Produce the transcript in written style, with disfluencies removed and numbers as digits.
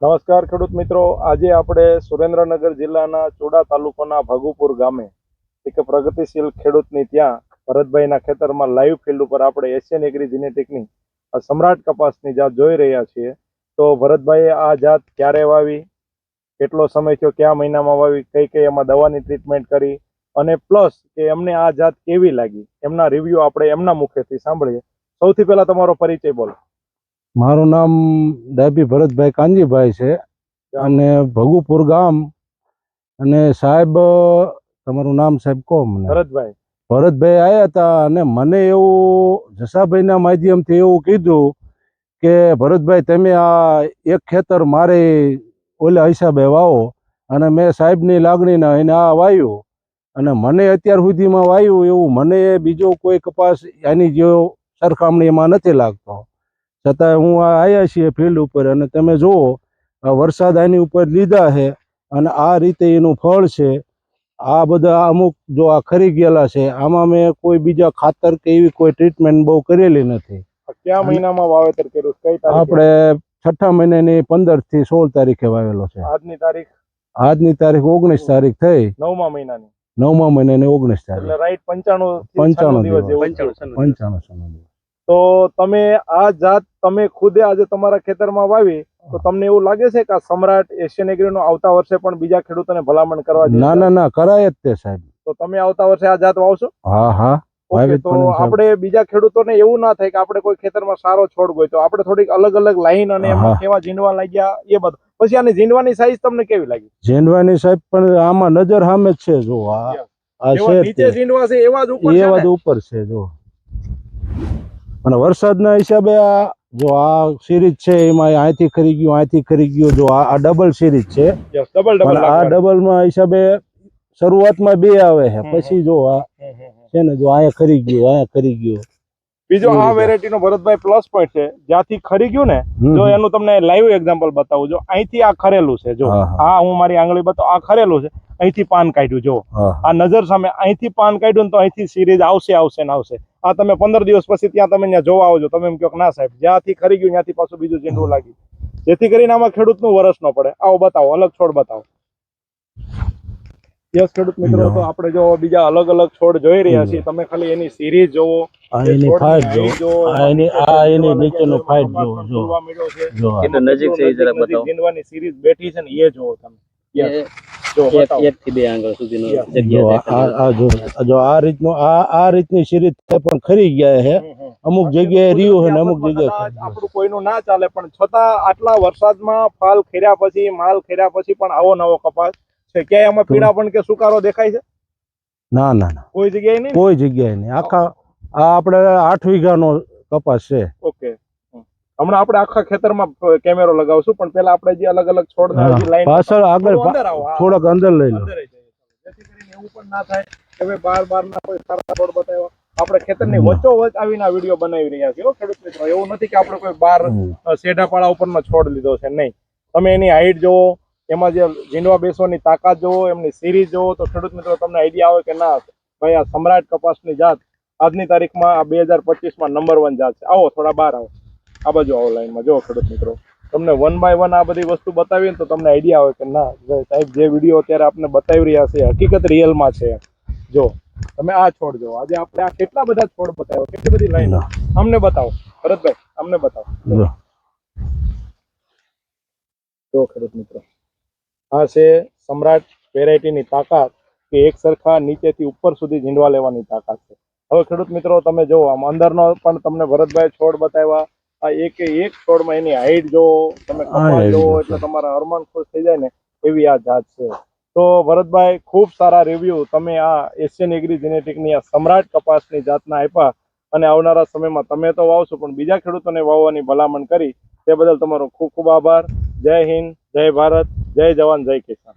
નમસ્કાર ખેડૂત મિત્રો, આજે આપણે સુરેન્દ્રનગર જિલ્લાના ચુડા તાલુકાના ભાગુપુર ગામે એક પ્રગતિશીલ ખેડૂતની ત્યાં ભરતભાઈના ખેતરમાં લાઈવ ફિલ્ડ ઉપર આપણે એશિયન એગ્રી જેનેટિકની સમ્રાટ કપાસની જાત જોઈ રહ્યા છીએ. તો ભરતભાઈએ આ જાત ક્યારે વાવી, કેટલો સમય થયો, કયા મહિનામાં વાવી, કઈ કઈ એમાં દવાની ટ્રીટમેન્ટ કરી અને પ્લસ કે એમને આ જાત કેવી લાગી, એમના રિવ્યુ આપણે એમના મુખેથી સાંભળીએ. સૌથી પહેલા તમારો પરિચય બોલો. મારું નામ ડાભી ભરતભાઈ કાનજીભાઈ છે અને ભગુપુર ગામ. અને સાહેબ, તમારું નામ સાહેબ કહો મને. ભરતભાઈ આવ્યા હતા અને મને એવું જસાભાઈના માધ્યમથી એવું કીધું કે ભરતભાઈ તમે આ એક ખેતર મારે ઓલા હિસાબે વાવો. અને મેં સાહેબની લાગણીના એને આ વાવ્યું અને મને અત્યાર સુધીમાં વાવ્યું એવું મને બીજો કોઈ કપાસ આની જો સરખામણી એમાં નથી લાગતો. છતાં હું આવ્યા છીએ ફિલ્ડ ઉપર અને તમે જુઓ વરસાદ આની ઉપર લીધા છે અને આ રીતે એનું ફળ છે. આ બધા અમુક જો આ ખરી ગયેલા છે, આમાં મેં કોઈ બીજા ખાતર કે એવી કોઈ ટ્રીટમેન્ટ બહુ કરેલી નથી. કયા મહિનામાં વાવેતર કર્યું? કઈ તારીખે? આપણે 6ઠા મહિનાની 15 થી 16 તારીખે વાવેલો છે. આજની તારીખ 19 તારીખ થઈ. 9મા મહિનાની 19 તારીખ. એટલે રાઈટ 95 દિવસ જેવું. 95 તો તમે આ જાત તમે ખુદે આજે તમારા ખેતરમાં વાવી, તો તમને એવું લાગે છે કે આ સમ્રાટ એશિયન એગ્રીનો આવતા વર્ષે પણ બીજા ખેડૂતોને ભલામણ કરવા જોઈએ? ના કરાય જ તે સાહેબ. તો તમે આવતા વર્ષે આ જાત વાવશો? હા. ઓકે, તો આપણે બીજા ખેડૂતોને એવું ના થાય કે આપણે કોઈ ખેતરમાં સારો છોડ ગયો તો આપણે થોડીક અલગ અલગ લાઈન અને એમાં કેવા ઝીંડવા લાગ્યા એ બધું. પછી આની ઝીંડવાની સાઈઝ તમને કેવી લાગી? ઝીંડવાની સાઈઝ પણ આમાં નજર સામે જ છે. જો આ છે નીચે ઝીંડવા છે એવા જ ઉપર છે જો. અને વરસાદના હિસાબે આ જો આ સિરીઝ છે એમાં અહીંથી ખરી ગયું. જો આ ડબલ સિરીઝ છે. આ ડબલમાં હિસાબે શરૂઆતમાં 2 આવે છે, પછી જો આ છે ને જો અહીંયા ખરી ગયું. બીજો આ વેરાયટી નો ભરતભાઈ પ્લસ પોઈન્ટ છે, જ્યાંથી ખરી ગયું ને, જો એનું તમને લાઈવ એક્ઝામ્પલ બતાવું. જો અહીંથી આ ખરેલું છે, જો આ હું મારી આંગળી બતાવું, આ ખરેલું છે, અહીંથી પાન કાઢ્યું. જો આ નજર સામે અહીંથી પાન કાઢ્યું ને તો અહીંથી સિરીઝ આવશે. આ તમે 15 દિવસ પછી ત્યાં તમે ત્યાં જોવા આવજો, તમે એમ કહો ના સાહેબ જ્યાંથી ખરી ગયું ત્યાંથી પાછું બીજું ઝીંડવું લાગ્યું, જેથી કરીને આમાં ખેડૂતનું વરસ ન પડે. આવો બતાવો, અલગ છોડ બતાવો. યસ ખેડૂત મિત્રો, તો આપણે જો બીજા અલગ અલગ છોડ જોઈ રહ્યા છીએ. તમે ખાલી એની સિરીઝ જોવો, એની ફાઈટ જોવો, એની નીચેનો ફાઈટ જોવો, એનો નજીક છે જરા બતાવો. ઝીંડવાની સિરીઝ બેઠી છે ને એ જોવો તમે. એક થી 2 આંગળ સુધીનો જો આ રીતની સિરીઝ પણ ખરી ગયા છે. અમુક જગ્યાએ રહ્યું છે ને અમુક જગ્યાએ આપણું કોઈનું ના ચાલે, પણ છતાં આટલા વરસાદમાં ફાલ ખેર્યા પછી, માલ ખેર્યા પછી પણ આવો નવો કપાસ છે. ક્યાંય આમાં પીળા પણ કે સુકારો દેખાય છે? ના કોઈ જગ્યાએ નહીં. આખા આ આપણે 8 વીઘાનો કપાસ છે. ઓકે, હમણાં આપણે આખા ખેતરમાં કેમેરો લગાવશું, પણ પેલા આપણે જે અલગ અલગ છોડ પાછળ આગળ થોડોક અંદર લઈ લો, જેથી કરીને એવું પણ ના થાય કે હવે બાર ના કોઈ સારા છોડ બતાવ્યા. આપણે ખેતરની વચ્ચોવચ આવીને આ વિડીયો બનાવી રહ્યા છીએ ખેડૂત મિત્રો. એવું નથી કે આપણે કોઈ બાર શેઢાપાળા ઉપરનો છોડ લીધો છે, નહીં. તમે એની હાઈટ જોવો, એમાં જે ઝીંડવા બેસવાની તાકાત જોવો, એમની સિરીઝ જોવો, તો ખેડૂત મિત્રો તમને આઈડિયા આવે કે ના ભાઈ આ સમ્રાટ કપાસની જાત આજની તારીખમાં આ 2025માં નંબર 1 જાત છે. આવો થોડા બહાર આવો, આ બાજુ આવો લાઈનમાં. જો ખેડૂત મિત્રો, તમને 1 બાય 1 આ બધી વસ્તુ બતાવીએ ને તો તમને આઈડિયા આવે કે ના સાહેબ જે વિડીયો અત્યારે આપણે બતાવી રહ્યા છે હકીકત રિયલમાં છે. જો તમે આ છોડ જો, આજે આપણે આ કેટલા બધા છોડ બતાવ્યો, કેટલી બધી લાઈન. અમને બતાવો ભરતભાઈ, અમને બતાવો. જો ખેડૂત મિત્રો, આ છે સમ્રાટ વેરાયટીની તાકાત કે એક સરખા નીચેથી ઉપર સુધી ઝીંડવા લેવાની તાકાત છે. હવે ખેડૂત મિત્રો તમે જો આમ અંદરનો પણ તમને ભરતભાઈ છોડ બતાવ્યા. આ એક છોડમાં એની હાઈટ જો તમે કપાસ જોવો એટલે તમારા અરમાન ખુશ થઈ જાય ને એવી આ જાત છે. તો ભરતભાઈ ખૂબ સારા રિવ્યુ તમે આ એશિયન એગ્રી જેનેટિકની આ સમ્રાટ કપાસની જાતના આપ્યા અને આવનારા સમયમાં તમે તો વાવશો પણ બીજા ખેડૂતોને વાવવાની ભલામણ કરી, તે બદલ તમારો ખૂબ ખૂબ આભાર. જય હિન્દ, જય ભારત, જય જવાન, જય કિસાન.